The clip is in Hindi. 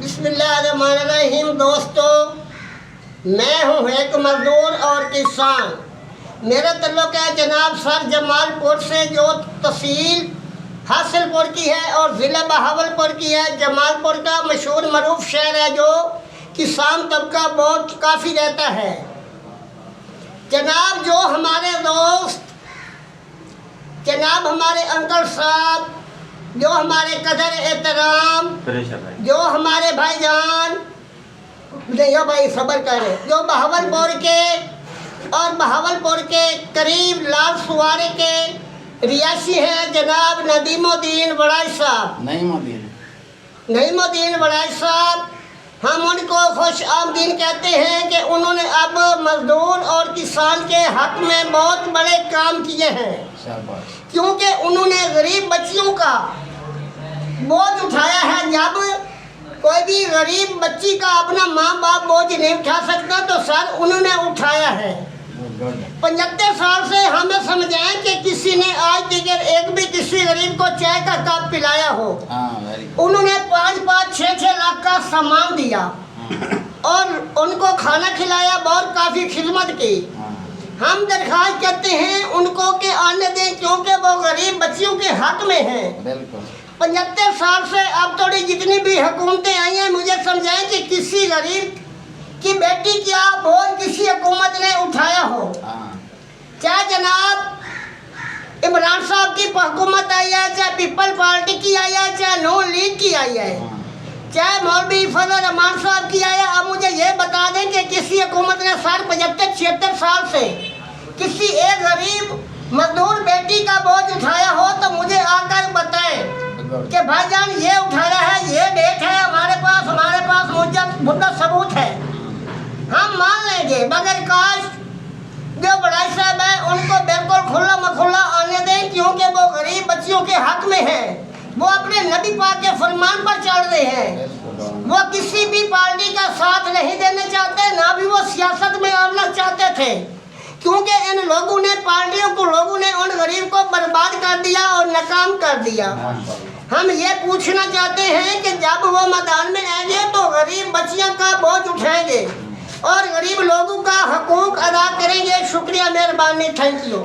बिस्मिल्लाहिर्रहमानिर्रहीम। दोस्तों, मैं हूँ एक मजदूर और किसान। मेरा तल्लुक़ है जनाब सर जमालपुर से, जो तहसील हासिलपुर की है और ज़िला बहावलपुर की है। जमालपुर का मशहूर मरूफ शहर है, जो किसान तबका बहुत काफ़ी रहता है। जनाब, जो हमारे दोस्त, जनाब हमारे अंकल साहब, जो हमारे कदर एहतराम, जो हमारे भाईजान, नहीं भाई सबर करे, जो बहावलपुर के और बहावलपुर के करीब लाल सुवारे के रियासी हैं, जनाब नदीमुद्दीन वड़ाई साहब, नईमुद्दीन वड़ाई साहब, हम उनको खुश आमदीन कहते हैं कि उन्होंने अब मजदूर और किसान के हक में बहुत बड़े काम किए हैं, क्योंकि उन्होंने गरीब बच्चियों का बोझ उठाया है। जब कोई भी गरीब बच्ची का अपना माँ बाप बोझ नहीं उठा सकता, तो सर उन्होंने उठाया है। 75 साल से हमें समझाएं कि किसी ने आज तक एक भी किसी गरीब को चाय का कप पिलाया हो। उन्होंने 5-6 लाख का सामान दिया और उनको खाना खिलाया, बहुत काफ़ी खिदमत की। हम दरख्वास्त करते हैं उनको कि आने दें, क्योंकि वो गरीब बच्चियों के हक में हैं। 75 साल से अब थोड़ी जितनी भी हुकूमतें आई हैं, मुझे समझाएं कि किसी गरीब की बेटी क्या बोझ किसी हुकूमत ने उठाया हो। चाहे जनाब इमरान साहब की हुकूमत आई है, चाहे पीपल पार्टी की आई है, चाहे नून लीग की आई है, चाहे मौलवी फजल रहमान साहब की आई है। अब मुझे ये बता दें कि किसी हुकूमत ने सर 75-76 साल से किसी एक गरीब मजदूर बेटी का बोझ उठाया हो, तो मुझे आकर बताएं कि भाईजान ये उठाया है, ये डेट है हमारे पास मुद्दा सबूत है, हम मान लेंगे। मगर काश जो वड़ाई साहब है उनको बिल्कुल खुला मखुल्ला आने दें, क्योंकि वो गरीब बच्चियों के हक में हैं। वो अपने नबी पाक के फरमान पर चल रहे हैं। वो किसी भी पार्टी का साथ नहीं देना चाहते, ना भी वो सियासत में आना चाहते थे, क्योंकि इन लोगों ने लोगों ने उन गरीब को बर्बाद कर दिया और नाकाम कर दिया। हम ये पूछना चाहते हैं कि जब वो मैदान में आएंगे तो गरीब बच्चियों का बोझ उठाएंगे और गरीब लोगों का हकूक अदा करेंगे। शुक्रिया, मेहरबानी, थैंक यू।